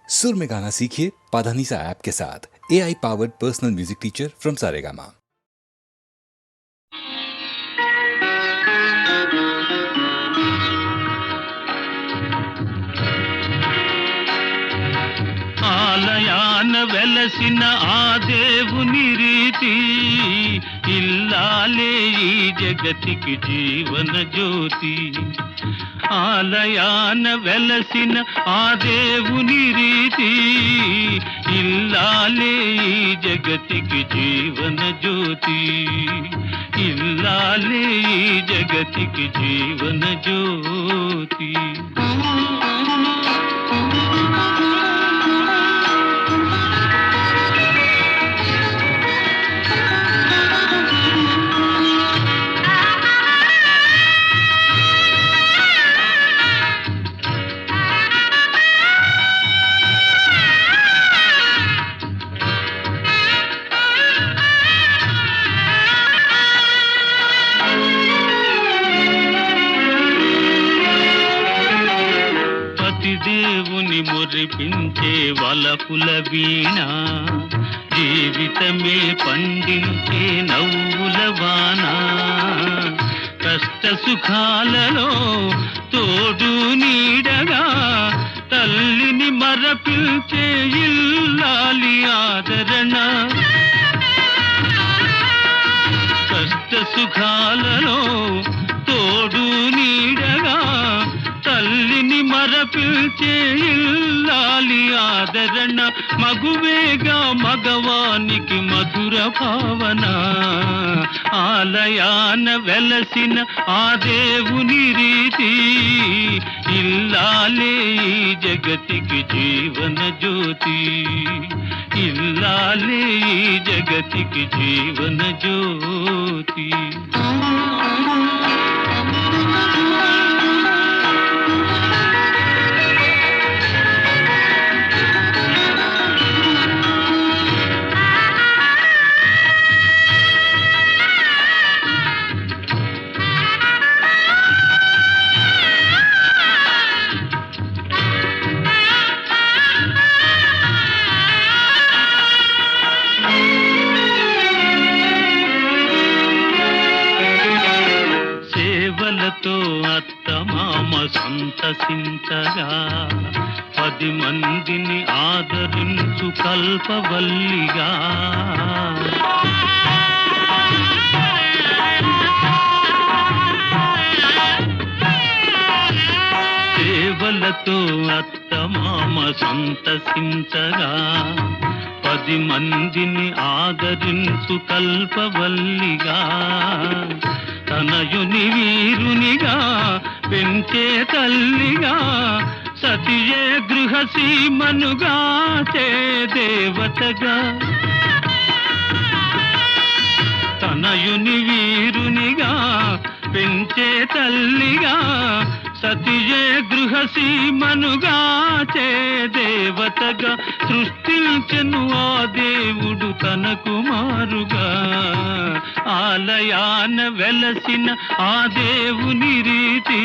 सुर में गाना सीखिए पाधानीसा ऐप के साथ। AI powered personal music teacher from Saregama. ఆలయాన వెలసిన ఆ దేవుని రీతి ఇల్లాలే ఈ జగతికి జీవన జ్యోతి. ఆలయాన వెలసిన ఆ దేవుని రీతి ఇల్లాలే ఈ జగతికి జీవన జ్యోతి. ఇల్లాలే ఈ జగతికి జీవన జ్యోతి. దేవుని మురిపించే వలపుల వీణ, జీవితమే పండించే నవ్వుల వాన. కష్ట సుఖాలలో తోడు నీడగా తల్లిని మరపించే ఇల్లాలి ఆదరణ. కష్ట సుఖాలలో తోడు నీడగా తల్లిని మరపిల్చే ఇల్లాలి ఆదరణ. మగువేగా మగవానికి మధుర భావన. ఆలయాన వెలసిన ఆ దేవుని రీతి ఇల్లాలే ఈ జగతికి జీవన జ్యోతి. ఇల్లాలే ఈ జగతికి జీవన జ్యోతి. సేవలతో అత్తమామ సంతసించగా 10 మందిని ఆదరించు కల్పవల్లిగా. సేవలతో అత్తమామ సంతసించగా 10 మందిని ఆదరించు కల్పవల్లిగా. తనయుని వీరునిగా పెంచే తల్లిగా సతియే గృహసీమనుగా చే దేవతగా. తనయుని వీరునిగా పెంచే తల్లిగా సతియే గృహసీమనుగా చే దేవతగా. సృష్టించెను ఆ దేవుడు తన కుమారుగా. ఆలయాన వెలసిన ఆ దేవుని రీతి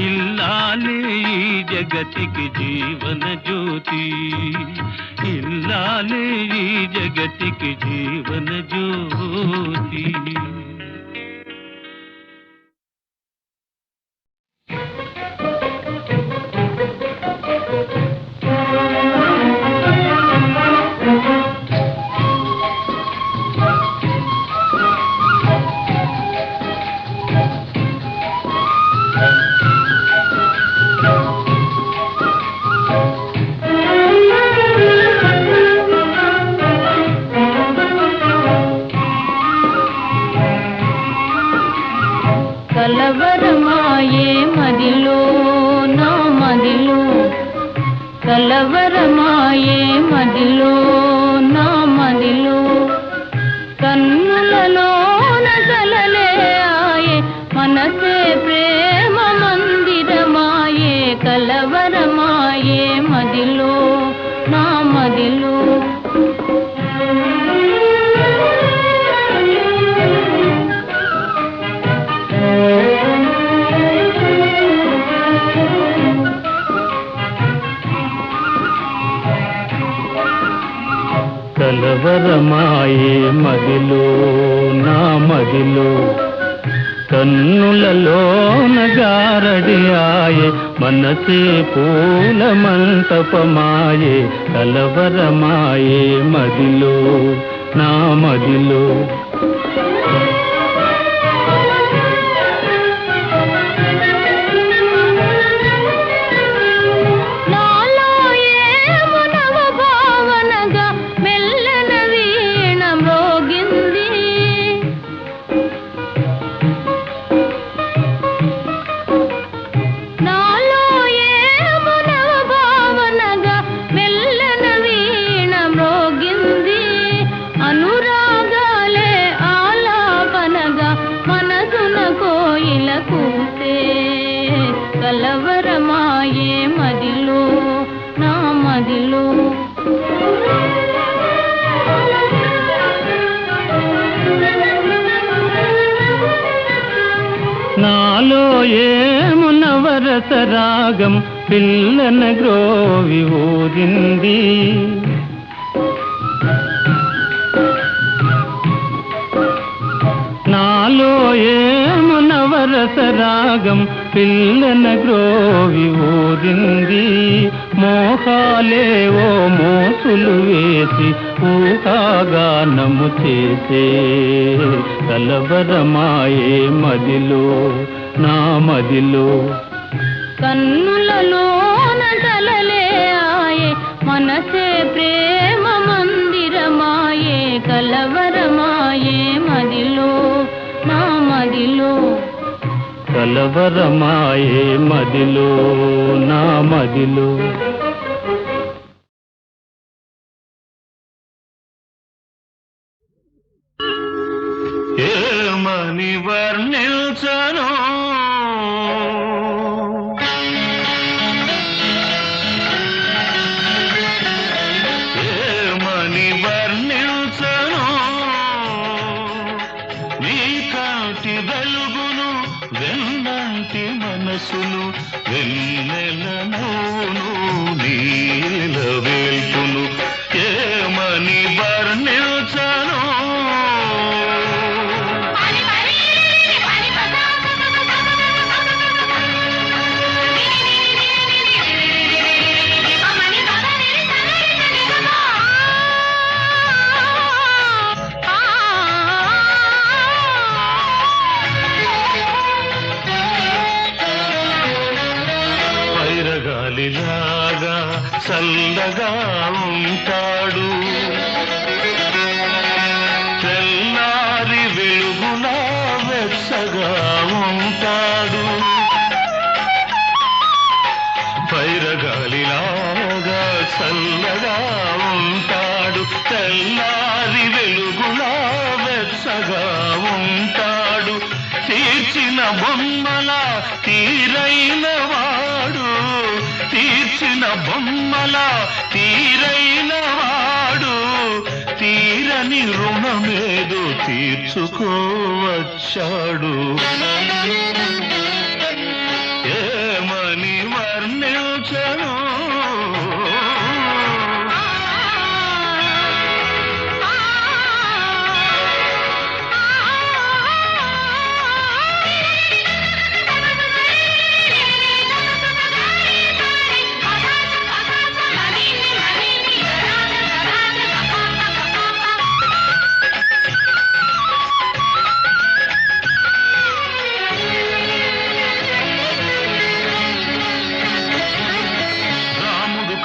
ఇల్లాలే ఈ జగతికి జీవన జ్యోతి. ఇల్లాలే ఈ జగతికి జీవన జ్యోతి. కలవరమాయే మదిలో నా మదిలో, కలవరమాయే మదిలో నా మదిలో. కన్నులలోన కలలే ఆయే మనసే ప్రేమ మందిరమాయే. కలవరమాయే మదిలో నా మదిలో. కలవరమాయే మదిలో నా మదిలో కన్నులలోన గారడి ఆయే మనసే పూల మంటపమాయే కలవరమాయే మదిలో నా మదిలో కలవరమాయే మదిలో నా మదిలో నాలో ఏమునవరస రాగం పిల్లన గ్రోవి ఊరింది నాలో ఏమునవరస రాగం పిల్లన గ్రోవి ఊరింది మోహాలేవో మోసులు వేసి ఊహాగానము చేసే కలవరమాయే మదిలో నా మదిలో కన్నులలోన కలలే ఆయే మనసే ప్రేమ మందిరమాయే కలవరమాయే మదిలో నా మదిలో కలవరమాయే మదిలో నా మదిలో ఏమని వర్ణించను ఏమని వర్ణించను నీ కాంతి వెలుగును వెన్నంటి మనసును వెన్నెలనూను నీల వేల్పును ఏమని వర్ణించను గాలిలాగా చల్లగా ఉంటాడు తెల్లారి వెలుగులా వెచ్చగా ఉంటాడు పైరగాలిలాగా చల్లగా ఉంటాడు తెల్లారి వెలుగులా వెచ్చగా ఉంటాడు తీర్చిన బొమ్మల తీరైన వాడు తీర్చిన బొమ్మల తీరైన వాడు తీరని రుణమేదో తీర్చుకోవచ్చాడు ఏమని వర్ణించను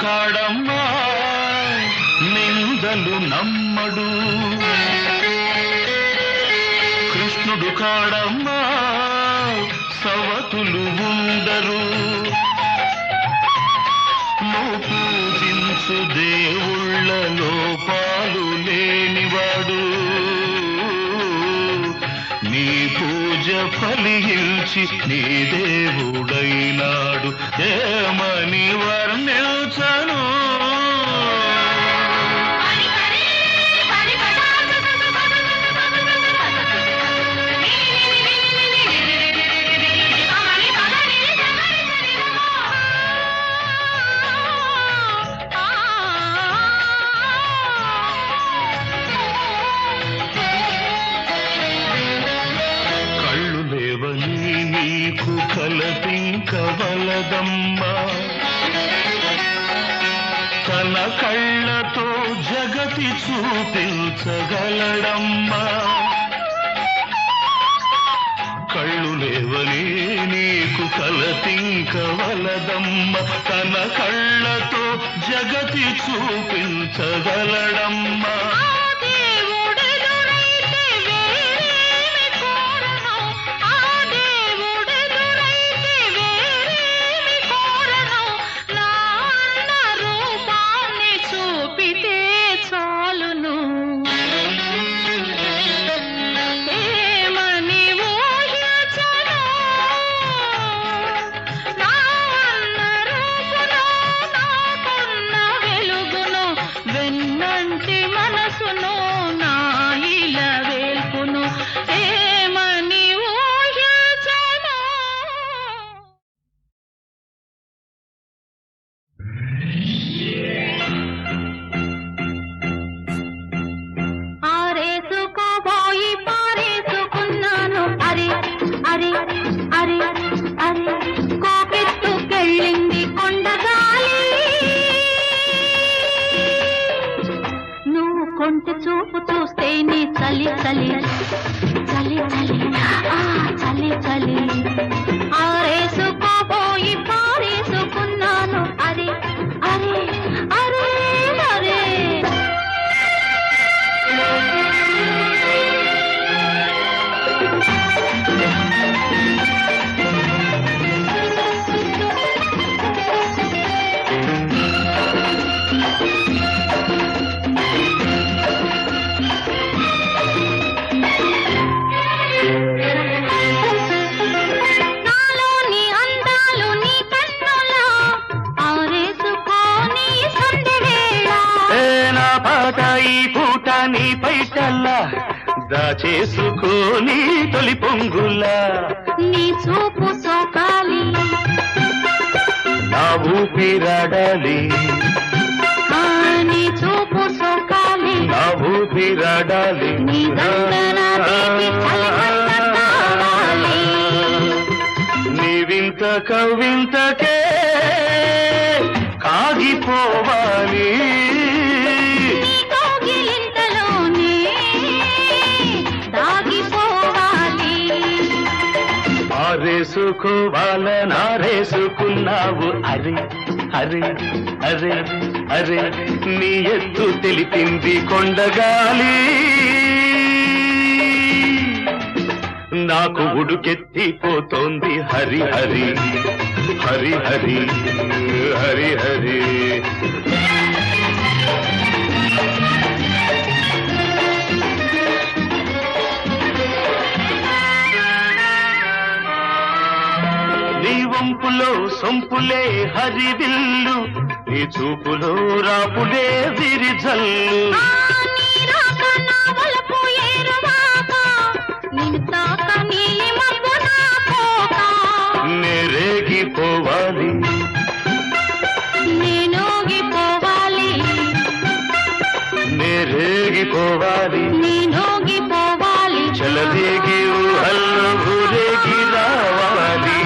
కాడమ్మా నిందలు నమ్మడు కృష్ణుడు కాడమ్మా సవతులు ఉండరు నువ్వు పూజించు దేవుళ్ళ లోపాలు లేనివాడు నీ పూజ ఫలించి నీ దేవుడైనాడు ఏమని వర్ణించను వలదమ్మా తన కళ్ళతో జగతి చూపించగలడమ్మా కళ్ళు లేవని నీకు కలతింకవలదమ్మ తన కళ్ళతో జగతి చూపించగలడమ్మా కొంటి చూపు చూస్తే నీ చలి చలి చలి చలి చలి చలి ఆరేసుకోబోయి పారేసుకున్నాను అరే అరే అరే అరే ఈ పూట నీ పైటల్లా దాచేసుకోని తొలి పొంగులా నీ చూపు సోకాలి నా ఊపిరాడాలి నీ చూపు సోకాలి నా ఊపిరాడాలి నీ గంగన తీపి చలిమంట కావాలి నీ వింత కవింతకే కాగిపోవాలి ఆరేసుకోవాలనారేసుకున్నావు అరే అరే అరే అరే నీ ఎత్తు తెలిపింది కొండగాలి నాకు ఉడుకెత్తిపోతోంది హరి హరి హరి హరి హరి హరి నీ వంపులో సొంపులే హరివిల్లు నీ చూపులో రాపులే విరిజల్లు నేరేగిపోవాలి నేనోగిపోవాలి నేరేగిపోవాలి నేనోగిపోవాలి చలదేగి ఊహల్లో ఊరేగి రావాలి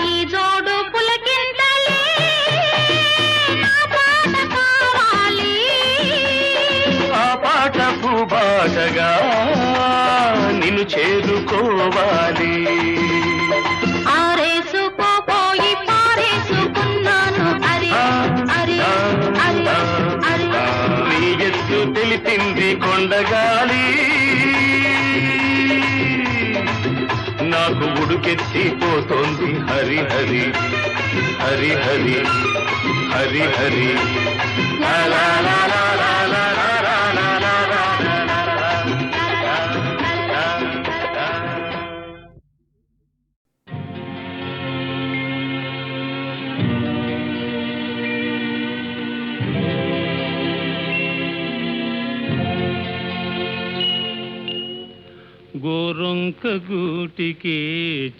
ఈ జోడు పులకింతలే నా పాట కావాలి ఆ పాట పూబాటగా నిన్ను చేరుకోవాలి ఆరేసుకోపోయి పారేసుకున్నాను అరే అరే అరే అరే నీ ఎత్తు తెలిపింది కొండగాలి నాకు ఉడుకెత్తిపోతోంది హరి హరి హరి హరి హరి హరి లా లా లా లా లా లా లా లా లా లా లా లా లా. గోరొంక గూటికి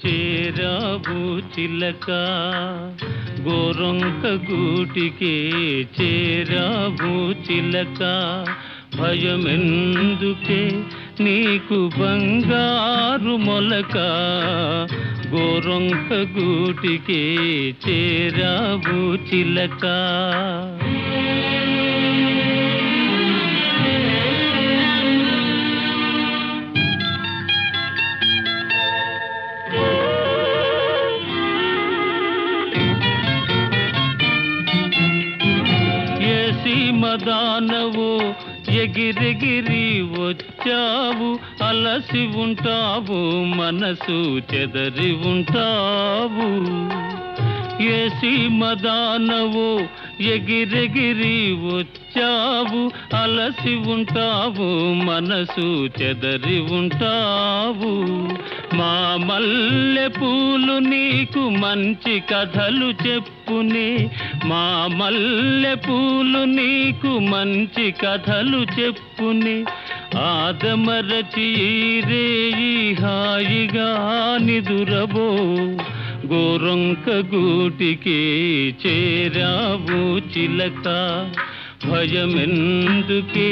చేరావు చిలక గోరొంక గూటికి చేరావు చిలక భయమెందుకే నీకు బంగారు మొలక గోరొంక గూటికే చేరావు చిలక. మదానవు ఎగిరెగిరి వచ్చావు, అలసి ఉంటావు, మనసు చెదరి ఉంటావు. ఏసి మదానవు ఎగిరెగిరి వచ్చావు, అలసి ఉంటావు, మనసు చెదరి ఉంటావు. మా మల్లె పూలు నీకు మంచి కథలు చెప్పునే, మా మల్లె పూలు నీకు మంచి కథలు చెప్పునే. ఆదమరచి రేయి హాయిగా నిదురబో, గోరొంక గూటికే చేరావు చిలక. భయమెందుకే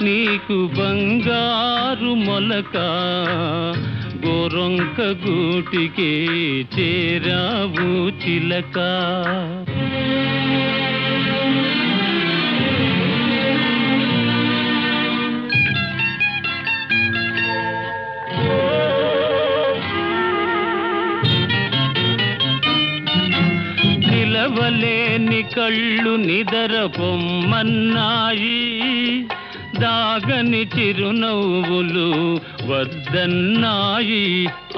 నీకు బంగారు మొలక, గోరొంక గూటికే చేరావు చిలక. నిలవలేని కళ్ళు నిదర పొమ్మన్నాయి, దాగని చిరునవ్వులు వద్దన్నాయి,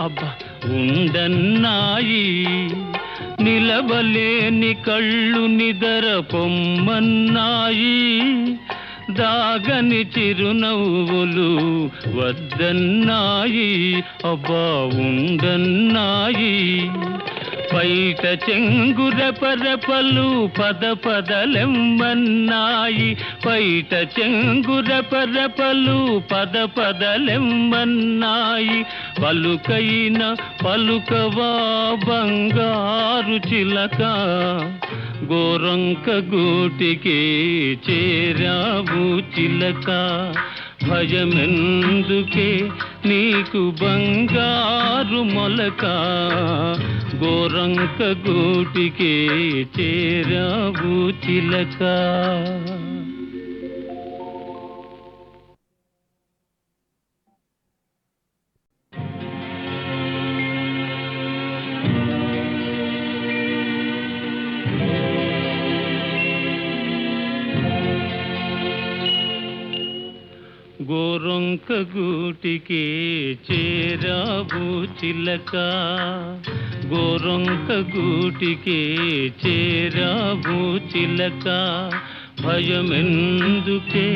అబ్బా ఉండన్నాయి. నిలవలేని కళ్ళు నిదర పొమ్మన్నాయి, దాగని చిరునవ్వులు వద్దన్నాయి, అబ్బా ఉండన్నాయి. బయట చెంగురపరపలు పద పదలెమ్మన్నాయి, బయట చెంగురపరపలు పద పదలెమ్మన్నాయి. పలుకైన పలుకవా బంగారు చిలక, గోరొంక గూటికే చేరావు చిలక. భయమెందుకే నీకు బంగారు మొలక, గోరొంక గూటికే చేరావు చిలక. గోరొంక గూటికే చేరావు చిలక, గోరొంక గూటికే చేరావు చిలక. భయమెందుకే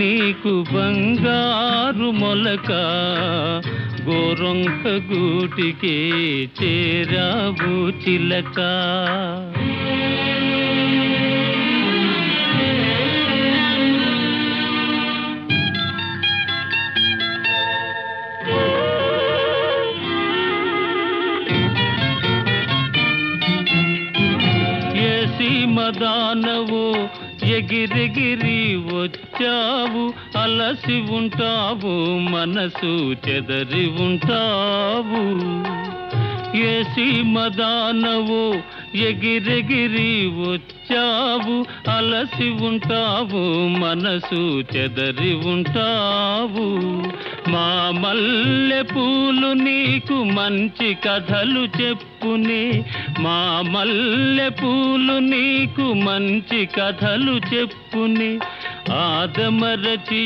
నీకు బంగారు మొలక, గోరొంక గూటికే చేరావు చిలక. మదానవు ఎగిరెగిరి వచ్చావు, అలసి ఉంటావు, మనసు చెదరి ఉంటావు. ఏసి మదానవు ఎగిరెగిరి వచ్చావు, అలసి ఉంటావు, మనసు చెదరి ఉంటావు. మా మల్లె పూలు నీకు మంచి కథలు చెప్పునే, మా మల్లె పూలు నీకు మంచి కథలు చెప్పునే. ఆదమరచి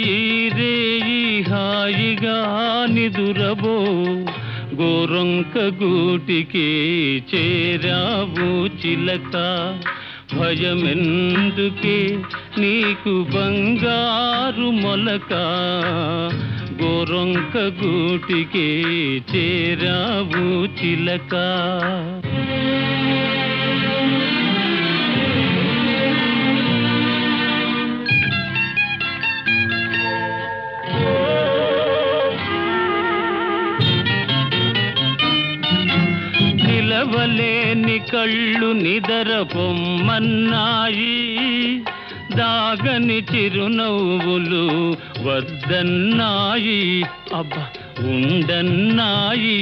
రేయి హాయిగా నిదురబో, గోరొంక గూటికే చేరావు చిలక. భయమెందుకే నీకు బంగారు మొలక, గోరొంక గూటికే చేరావు చిలక. నిలవలేని కళ్ళు నిదర పొమ్మన్నాయి, దాగని చిరునవ్వులు వద్దన్నాయి, అబ్బా ఉండన్నాయి.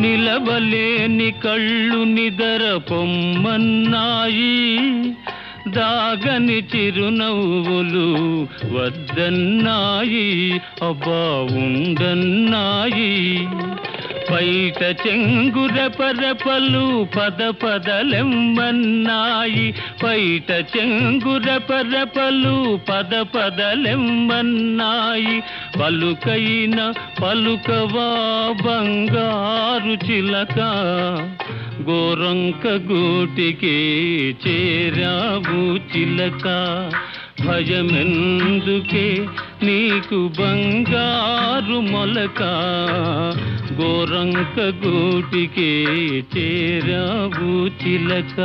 నిలవలేని కళ్ళు నిదర పొమ్మన్నాయి, దాగని చిరునవ్వులు వద్దన్నాయి, అబ్బా ఉండన్నాయి. బయట చెంగుర పరపలు పద పదలెమ్మన్నాయి, బయట చెంగుర పరపలు పద పదలెమ్మన్నాయి. పలుకైన పలుకవా బంగారు చిలక, గోరంక గూటికి చేరావు చిలక. భయమెందుకే నీకు బంగారు మొలక, గోరంక గూటికి చేరావు చిలక.